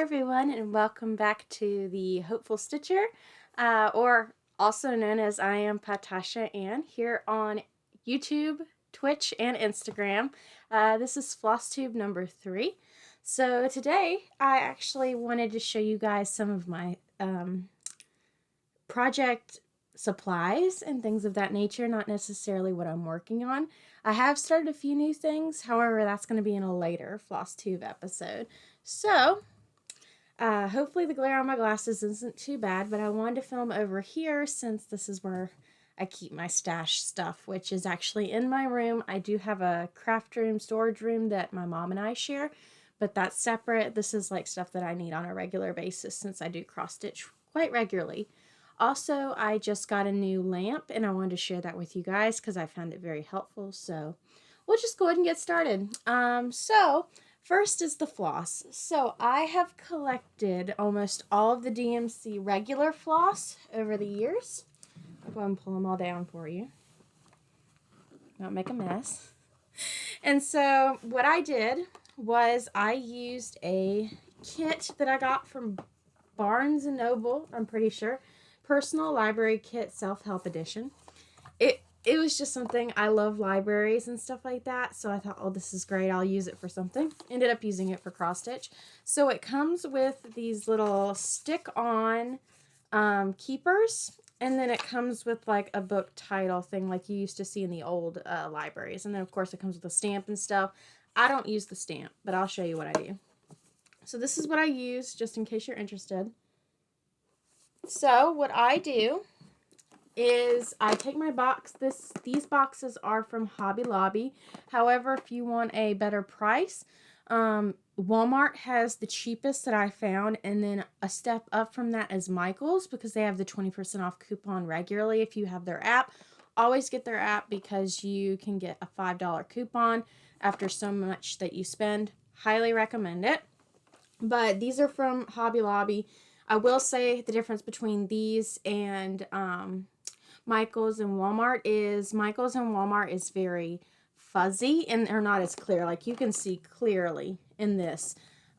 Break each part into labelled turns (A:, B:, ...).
A: everyone, and welcome back to the Hopeful Stitcher, or also known as I am Patasha Ann, here on YouTube, Twitch, and Instagram. This is Flosstube number 3. So today I actually wanted to show you guys some of my project supplies and things of that nature, not necessarily what I'm working on. I have started a few new things, however, that's going to be in a later Flosstube episode. So, hopefully the glare on my glasses isn't too bad, but I wanted to film over here since this is where I keep my stash stuff, which is actually in my room. I do have a craft room, storage room that my mom and I share, but that's separate. This is like stuff that I need on a regular basis since I do cross stitch quite regularly. Also, I just got a new lamp and I wanted to share that with you guys because I found it very helpful. So we'll just go ahead and get started. First is the floss. So I have collected almost all of the DMC regular floss over the years. I'll go ahead and pull them all down for you. Not make a mess. And so what I did was I used a kit that I got from Barnes & Noble, I'm pretty sure. Personal Library Kit Self-Help Edition. It was just something, I love libraries and stuff like that, so I thought, oh, this is great, I'll use it for something. Ended up using it for cross stitch. So it comes with these little stick-on keepers, and then it comes with like a book title thing like you used to see in the old libraries. And then of course it comes with a stamp and stuff. I don't use the stamp, but I'll show you what I do. So this is what I use, just in case you're interested. So what I do is I take my box. These boxes are from Hobby Lobby. However, if you want a better price, Walmart has the cheapest that I found, and then a step up from that is Michael's because they have the 20% off coupon regularly if you have their app. Always get their app because you can get a $5 coupon after so much that you spend. Highly recommend it. But these are from Hobby Lobby. I will say the difference between these and Michael's and Walmart is very fuzzy and they're not as clear. Like you can see clearly in this.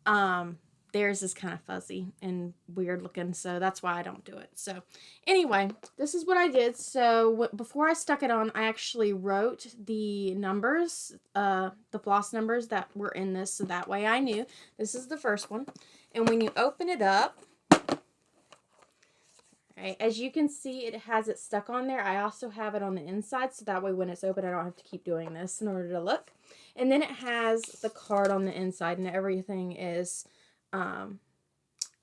A: Theirs is kind of fuzzy and weird looking, so that's why I don't do it. So anyway, this is what I did. So before I stuck it on, I actually wrote the numbers, the floss numbers that were in this, so that way I knew. This is the first one. And when you open it up, right, as you can see, it has it stuck on there. I also have it on the inside, so that way when it's open, I don't have to keep doing this in order to look. And then it has the card on the inside, and everything is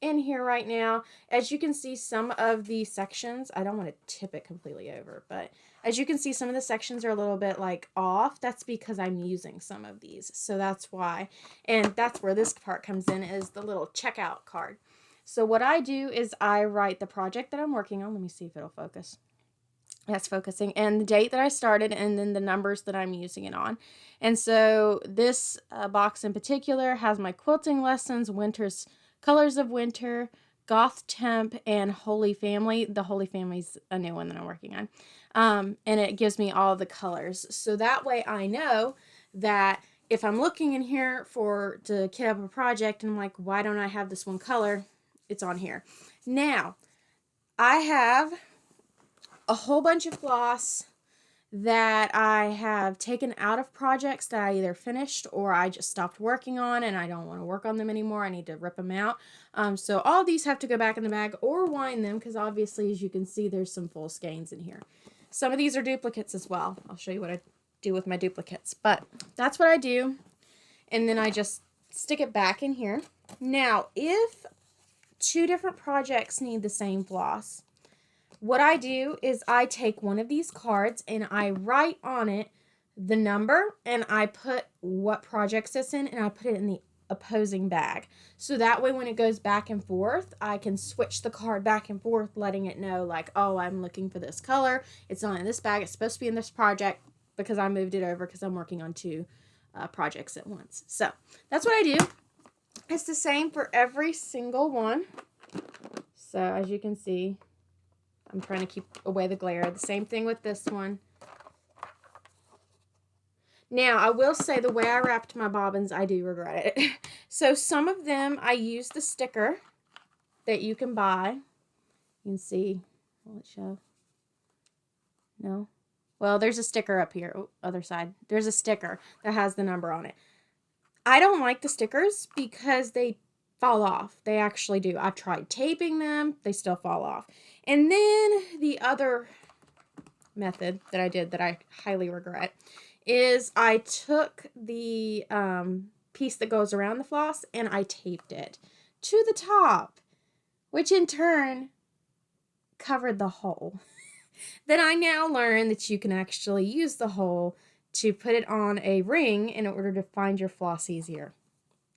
A: in here right now. As you can see, some of the sections, I don't want to tip it completely over, but as you can see, some of the sections are a little bit like off. That's because I'm using some of these, so that's why. And that's where this part comes in, is the little checkout card. So what I do is I write the project that I'm working on. Let me see if it'll focus. That's focusing. And the date that I started, and then the numbers that I'm using it on. And so this box in particular has my quilting lessons, winter's colors of winter, goth temp, and Holy Family. The Holy Family's a new one that I'm working on. And it gives me all the colors. So that way I know that if I'm looking in here to kit up a project and I'm like, why don't I have this one color? It's on here. Now, I have a whole bunch of floss that I have taken out of projects that I either finished or I just stopped working on and I don't want to work on them anymore. I need to rip them out. So all these have to go back in the bag or wind them because obviously, as you can see, there's some full skeins in here. Some of these are duplicates as well. I'll show you what I do with my duplicates. But that's what I do. And then I just stick it back in here. Now, if two different projects need the same floss, what I do is I take one of these cards and I write on it the number and I put what projects it's in and I put it in the opposing bag. So that way when it goes back and forth, I can switch the card back and forth, letting it know like, oh, I'm looking for this color. It's not in this bag. It's supposed to be in this project because I moved it over because I'm working on two projects at once. So that's what I do. It's the same for every single one. So as you can see, I'm trying to keep away the glare. The same thing with this one. Now, I will say the way I wrapped my bobbins, I do regret it. So some of them, I used the sticker that you can buy. You can see, will it show? No? Well, there's a sticker up here. Oh, other side. There's a sticker that has the number on it. I don't like the stickers because they fall off. They actually do. I've tried taping them. They still fall off. And then the other method that I did that I highly regret is I took the piece that goes around the floss and I taped it to the top, which in turn covered the hole. Then I now learned that you can actually use the hole to put it on a ring in order to find your floss easier.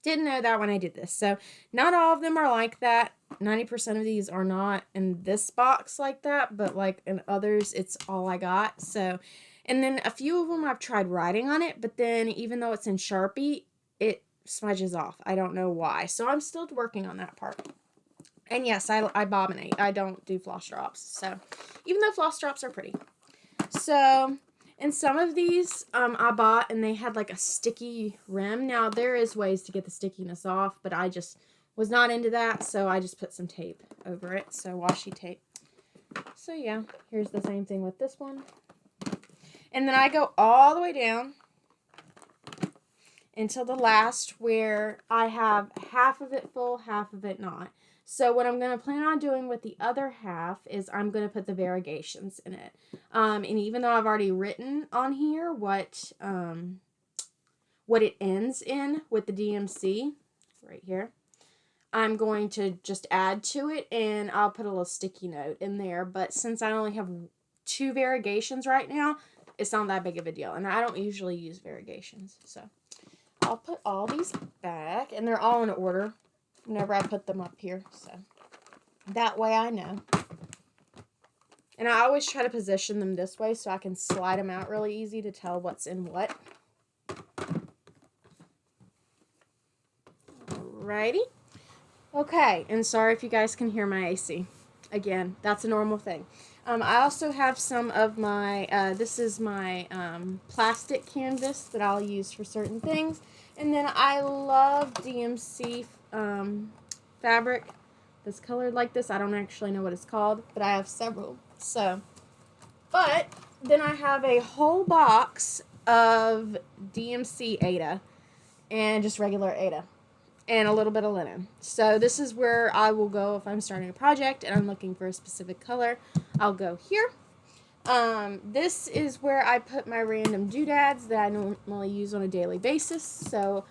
A: Didn't know that when I did this. So not all of them are like that. 90% of these are not in this box like that, but like in others, it's all I got. So, and then a few of them I've tried writing on it, but then even though it's in Sharpie, it smudges off. I don't know why. So I'm still working on that part. And yes, I bobbinate. I don't do floss drops. So even though floss drops are pretty. So, and some of these I bought and they had like a sticky rim. Now there is ways to get the stickiness off, but I just was not into that. So I just put some tape over it. So washi tape. So yeah, here's the same thing with this one. And then I go all the way down until the last where I have half of it full, half of it not. So what I'm going to plan on doing with the other half is I'm going to put the variegations in it. And even though I've already written on here what it ends in with the DMC, right here, I'm going to just add to it and I'll put a little sticky note in there. But since I only have 2 variegations right now, it's not that big of a deal. And I don't usually use variegations. So I'll put all these back and they're all in order whenever I put them up here, so that way I know. And I always try to position them this way so I can slide them out really easy to tell what's in what. Alrighty. Okay, and sorry if you guys can hear my AC. Again, that's a normal thing. I also have some of my, this is my plastic canvas that I'll use for certain things. And then I love DMC fabric that's colored like this. I don't actually know what it's called, but I have several. So, but then I have a whole box of DMC Aida and just regular Aida and a little bit of linen. So this is where I will go if I'm starting a project and I'm looking for a specific color. I'll go here. This is where I put my random doodads that I normally use on a daily basis. So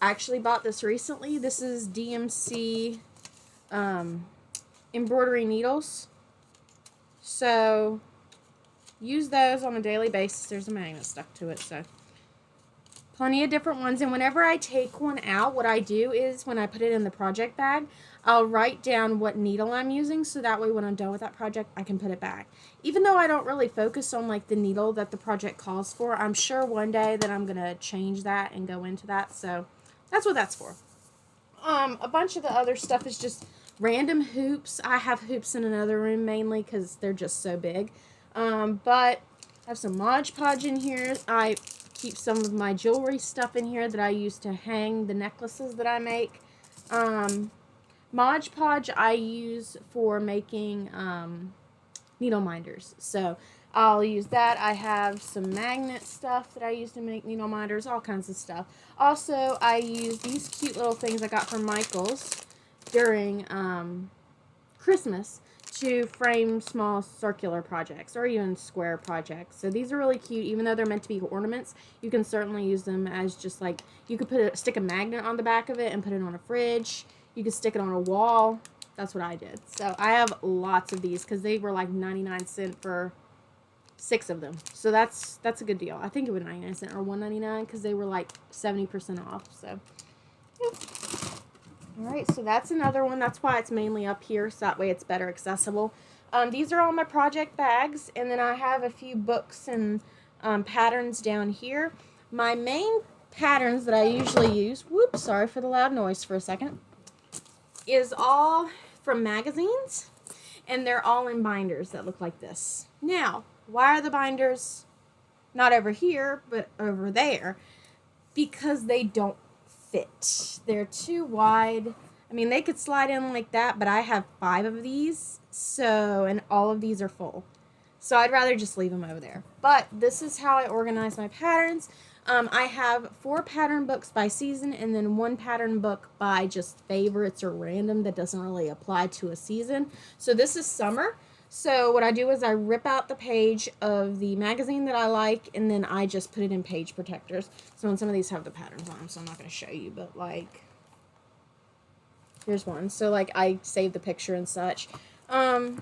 A: I actually bought this recently. This is DMC embroidery needles. So use those on a daily basis. There's a magnet stuck to it, so plenty of different ones. And whenever I take one out, what I do is when I put it in the project bag, I'll write down what needle I'm using so that way when I'm done with that project, I can put it back. Even though I don't really focus on like the needle that the project calls for, I'm sure one day that I'm going to change that and go into that. So that's what that's for. A bunch of the other stuff is just random hoops. I have hoops in another room mainly because they're just so big. But I have some Mod Podge in here. I keep some of my jewelry stuff in here that I use to hang the necklaces that I make. Mod Podge I use for making needle minders. So I'll use that. I have some magnet stuff that I use to make needle minders, all kinds of stuff. Also, I use these cute little things I got from Michael's during Christmas to frame small circular projects or even square projects. So these are really cute. Even though they're meant to be ornaments, you can certainly use them as just like, you could stick a magnet on the back of it and put it on a fridge. You could stick it on a wall. That's what I did. So I have lots of these because they were like 99¢ for 6 of them. So that's a good deal. I think it was 99¢ or $1.99 because they were like 70% off. So yeah. Alright, so that's another one. That's why it's mainly up here, so that way it's better accessible. These are all my project bags, and then I have a few books and patterns down here. My main patterns that I usually use, whoops, sorry for the loud noise for a second, is all from magazines, and they're all in binders that look like this. Now, why are the binders not over here, but over there, because they don't fit. They're too wide. I mean, they could slide in like that, but I have 5 of these, so, and all of these are full. So I'd rather just leave them over there. But this is how I organize my patterns. I have 4 pattern books by season and then 1 pattern book by just favorites or random that doesn't really apply to a season. So this is summer. So what I do is I rip out the page of the magazine that I like, and then I just put it in page protectors. So and some of these have the patterns on them, so I'm not going to show you, but like, here's one. So like I save the picture and such. And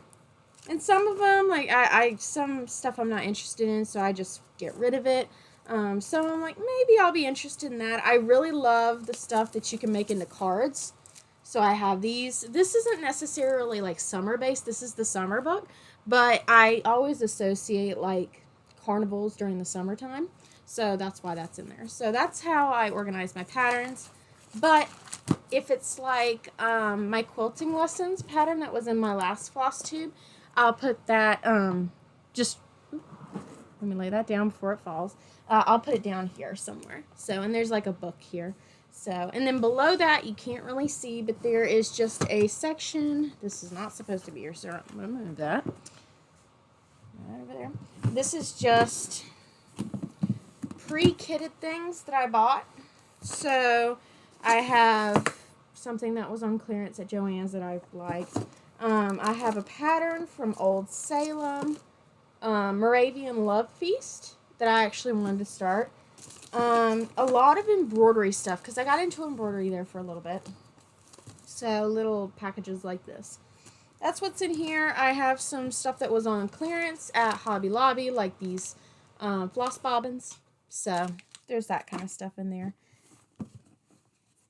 A: some of them, like some stuff I'm not interested in, so I just get rid of it. So I'm like, maybe I'll be interested in that. I really love the stuff that you can make into cards. So I have these. This isn't necessarily like summer based. This is the summer book, but I always associate like carnivals during the summertime. So that's why that's in there. So that's how I organize my patterns. But if it's like my quilting lessons pattern that was in my last Flosstube, I'll put that just, let me lay that down before it falls. I'll put it down here somewhere. So, and there's like a book here. So, and then below that, you can't really see, but there is just a section. This is not supposed to be here, so I'm going to move that. Right over there. This is just pre-kitted things that I bought. So, I have something that was on clearance at Joann's that I liked. I have a pattern from Old Salem, Moravian Love Feast that I actually wanted to start. A lot of embroidery stuff, because I got into embroidery there for a little bit. So little packages like this. That's what's in here. I have some stuff that was on clearance at Hobby Lobby, like these floss bobbins. So there's that kind of stuff in there.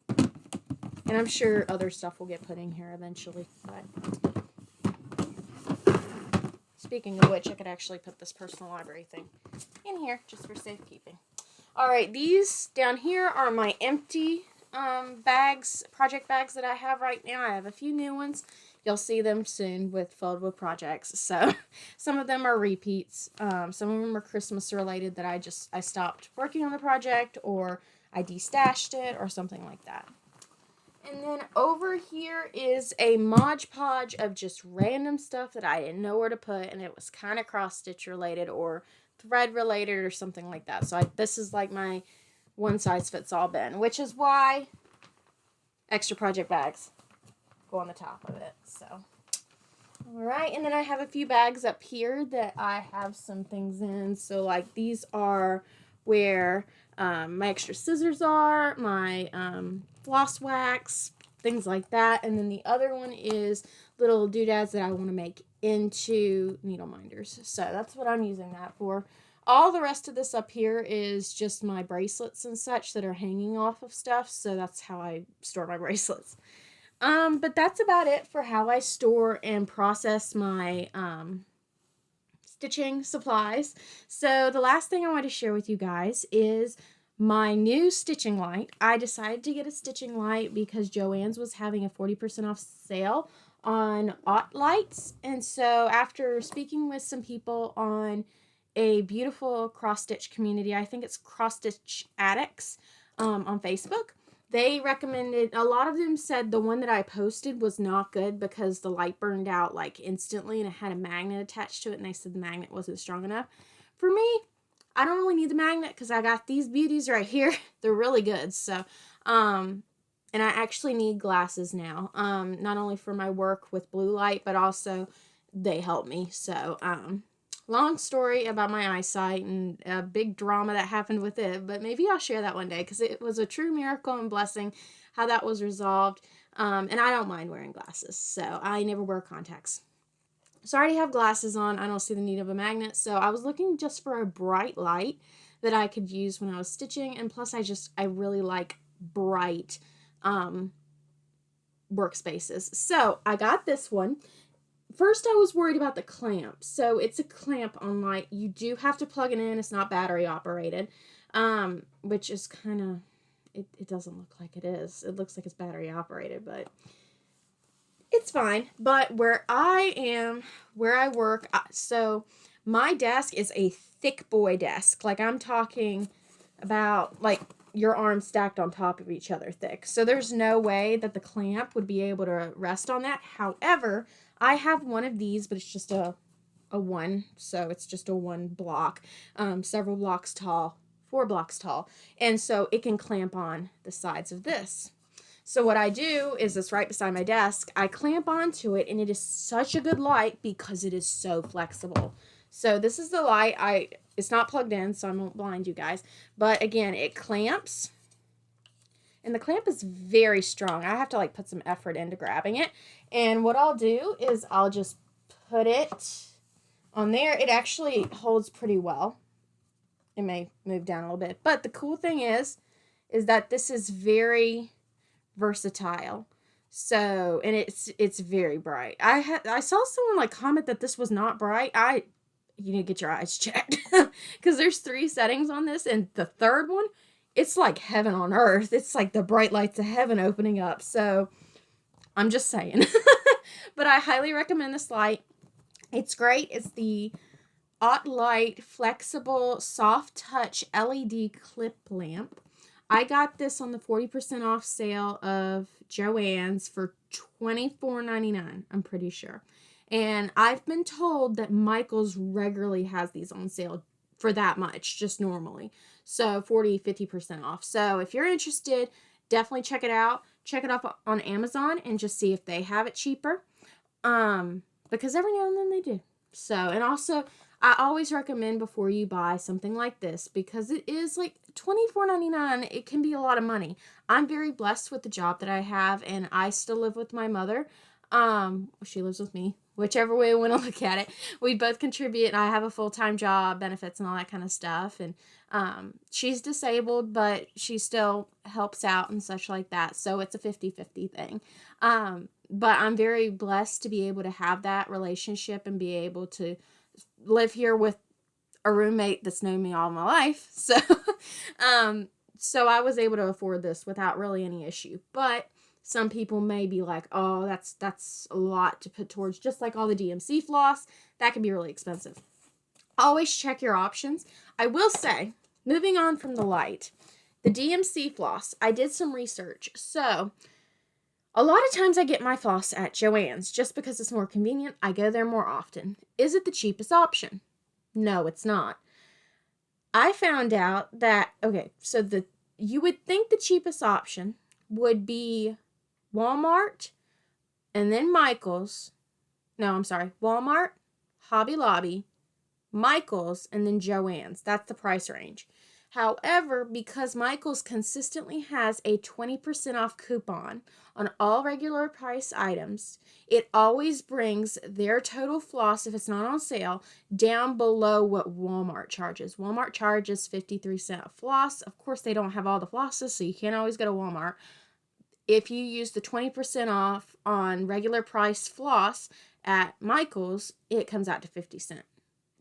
A: And I'm sure other stuff will get put in here eventually. But speaking of which, I could actually put this personal library thing in here just for safekeeping. Alright, these down here are my empty bags, project bags that I have right now. I have a few new ones. You'll see them soon filled with projects. So some of them are repeats. Some of them are Christmas related that I stopped working on the project, or I destashed it, or something like that. And then over here is a Mod Podge of just random stuff that I didn't know where to put, and it was kind of cross-stitch related or thread related or something like that. So this is like my one-size-fits-all bin, which is why extra project bags go on the top of it. So, alright, and then I have a few bags up here that I have some things in. So like these are where my extra scissors are, my floss wax, things like that. And then the other one is little doodads that I want to make into needle minders. So that's what I'm using that for. All the rest of this up here is just my bracelets and such that are hanging off of stuff. So that's how I store my bracelets. But that's about it for how I store and process my stitching supplies. So the last thing I want to share with you guys is my new stitching light. I decided to get a stitching light because Joann's was having a 40% off sale on Ottlites. And so after speaking with some people on a beautiful cross-stitch community, I think it's Cross-Stitch Addicts on Facebook, they recommended, a lot of them said the one that I posted was not good because the light burned out like instantly and it had a magnet attached to it, and they said the magnet wasn't strong enough. For me, I don't really need the magnet because I got these beauties right here. They're really good. So, and I actually need glasses now, not only for my work with blue light, but also they help me. So, long story about my eyesight and a big drama that happened with it, but maybe I'll share that one day because it was a true miracle and blessing how that was resolved. And I don't mind wearing glasses, so I never wear contacts. So I already have glasses on. I don't see the need of a magnet, so I was looking just for a bright light that I could use when I was stitching, and plus I really like bright workspaces. So I got this one. First, I was worried about the clamp. So it's a clamp on light. You do have to plug it in. It's not battery operated, which is kind of, it doesn't look like it is. It looks like it's battery operated, but it's fine. But where I am, where I work, so My desk is a thick boy desk. Like, I'm talking about, like, your arms stacked on top of each other thick. So there's no way that the clamp would be able to rest on that. However, I have one of these, but it's just a one. So it's just a one block, several blocks tall, 4 blocks tall. And so it can clamp on the sides of this. So what I do is it's right beside my desk. I clamp onto it, and it is such a good light because it is so flexible. So this is the light. It's not plugged in, so I won't blind you guys. But again, it clamps, and the clamp is very strong. I have to like put some effort into grabbing it. And what I'll do is I'll just put it on there. It actually holds pretty well. It may move down a little bit, but the cool thing is that this is very versatile. So, and it's very bright. I saw someone like comment that this was not bright. You need to get your eyes checked because there's 3 settings on this, and the third one, it's like heaven on earth. It's like the bright lights of heaven opening up. So I'm just saying. But I highly recommend this light. It's great. It's the Ottlite flexible soft touch LED clip lamp. I got this on the 40% off sale of Joann's for $24.99, I'm pretty sure. And I've been told that Michael's regularly has these on sale for that much, just normally. So 40-50% off. So if you're interested, definitely check it out. Check it out on Amazon and just see if they have it cheaper. Because every now and then they do. So, and also, I always recommend before you buy something like this, because it is like $24.99. It can be a lot of money. I'm very blessed with the job that I have, and I still live with my mother. She lives with me, whichever way we want to look at it. We both contribute, and I have a full-time job, benefits, and all that kind of stuff. And she's disabled, but she still helps out and such like that. So it's a 50-50 thing. But I'm very blessed to be able to have that relationship and be able to live here with a roommate that's known me all my life. So, so I was able to afford this without really any issue. But some people may be like, oh, that's a lot to put towards, just like all the DMC floss. That can be really expensive. Always check your options. I will say, moving on from the light, the DMC floss, I did some research. So a lot of times I get my floss at Joann's just because it's more convenient. I go there more often. Is it the cheapest option? No, it's not. I found out that, okay, so you would think the cheapest option would be Walmart and then Michael's. No, I'm sorry. Walmart, Hobby Lobby, Michael's, and then Joann's. That's the price range. However, because Michael's consistently has a 20% off coupon on all regular price items, it always brings their total floss, if it's not on sale, down below what Walmart charges. Walmart charges 53 cents a floss. Of course, they don't have all the flosses, so you can't always go to Walmart. If you use the 20% off on regular price floss at Michael's, it comes out to 50 cents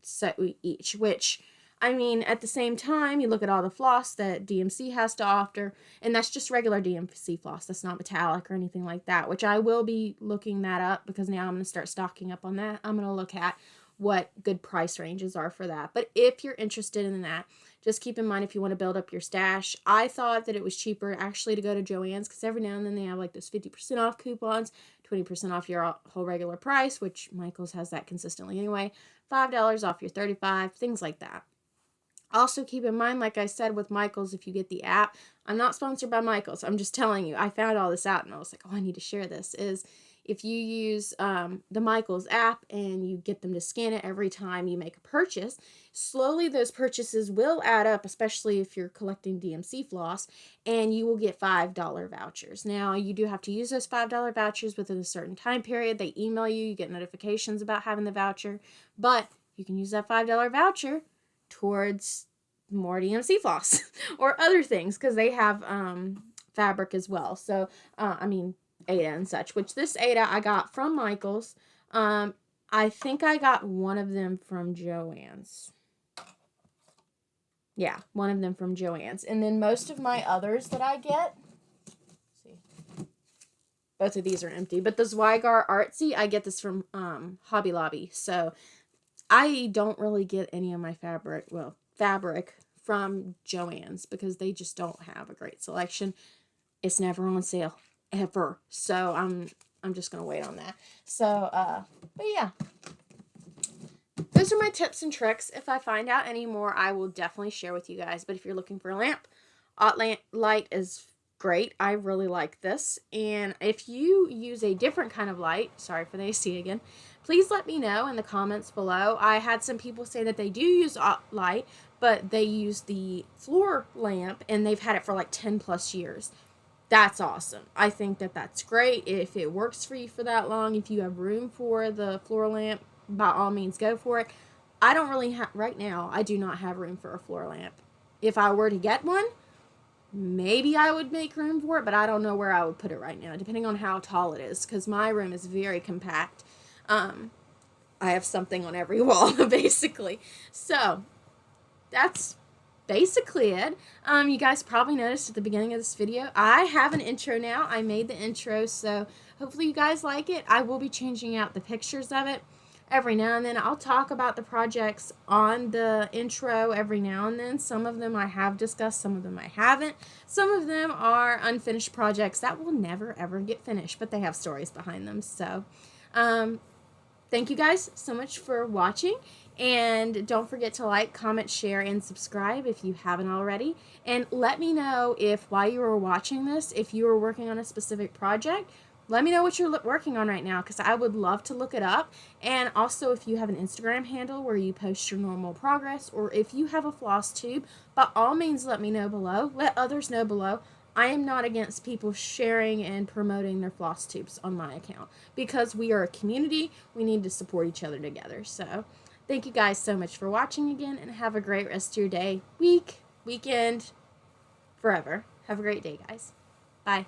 A: so each, which, I mean, at the same time, you look at all the floss that DMC has to offer, and that's just regular DMC floss. That's not metallic or anything like that, which I will be looking that up because now I'm going to start stocking up on that. I'm going to look at what good price ranges are for that. But if you're interested in that, just keep in mind if you want to build up your stash. I thought that it was cheaper actually to go to Joann's because every now and then they have like those 50% off coupons, 20% off your whole regular price, which Michael's has that consistently anyway, $5 off your 35, things like that. Also, keep in mind, like I said, with Michael's, if you get the app, I'm not sponsored by Michael's. I'm just telling you, I found all this out and I was like, oh, I need to share this, is if you use the Michael's app and you get them to scan it every time you make a purchase, slowly those purchases will add up, especially if you're collecting DMC floss, and you will get $5 vouchers. Now, you do have to use those $5 vouchers within a certain time period. They email you, you get notifications about having the voucher, but you can use that $5 voucher towards more DMC floss or other things because they have fabric as well. So, I mean, Ada and such, which this Ada I got from Michael's. I think I got one of them from Joann's. Yeah, one of them from Joann's. And then most of my others that I get, see, both of these are empty, but the Zweigart Artsy, I get this from Hobby Lobby. So I don't really get any of my fabric from Joann's because they just don't have a great selection. It's never on sale ever. So I'm just going to wait on that. So but yeah. Those are my tips and tricks. If I find out any more, I will definitely share with you guys. But if you're looking for a lamp, Ottlite is great. I really like this. And if you use a different kind of light, sorry for the AC again, please let me know in the comments below. I had some people say that they do use Ottlite, but they use the floor lamp and they've had it for like 10 plus years. That's awesome. I think that that's great. If it works for you for that long, if you have room for the floor lamp, by all means go for it. I don't really have, right now, I do not have room for a floor lamp. If I were to get one, maybe I would make room for it, but I don't know where I would put it right now, depending on how tall it is, because my room is very compact. I have something on every wall, basically. So, that's basically it. You guys probably noticed at the beginning of this video, I have an intro now. I made the intro, so hopefully you guys like it. I will be changing out the pictures of it every now and then. I'll talk about the projects on the intro every now and then. Some of them I have discussed, some of them I haven't. Some of them are unfinished projects that will never ever get finished, but they have stories behind them. So, thank you guys so much for watching. And don't forget to like, comment, share, and subscribe if you haven't already. And let me know if while you were watching this, if you were working on a specific project, let me know what you're working on right now because I would love to look it up. And also if you have an Instagram handle where you post your normal progress, or if you have a floss tube, by all means let me know below. Let others know below. I am not against people sharing and promoting their floss tubes on my account because we are a community. We need to support each other together. So thank you guys so much for watching again, and have a great rest of your day, week, weekend, forever. Have a great day, guys. Bye.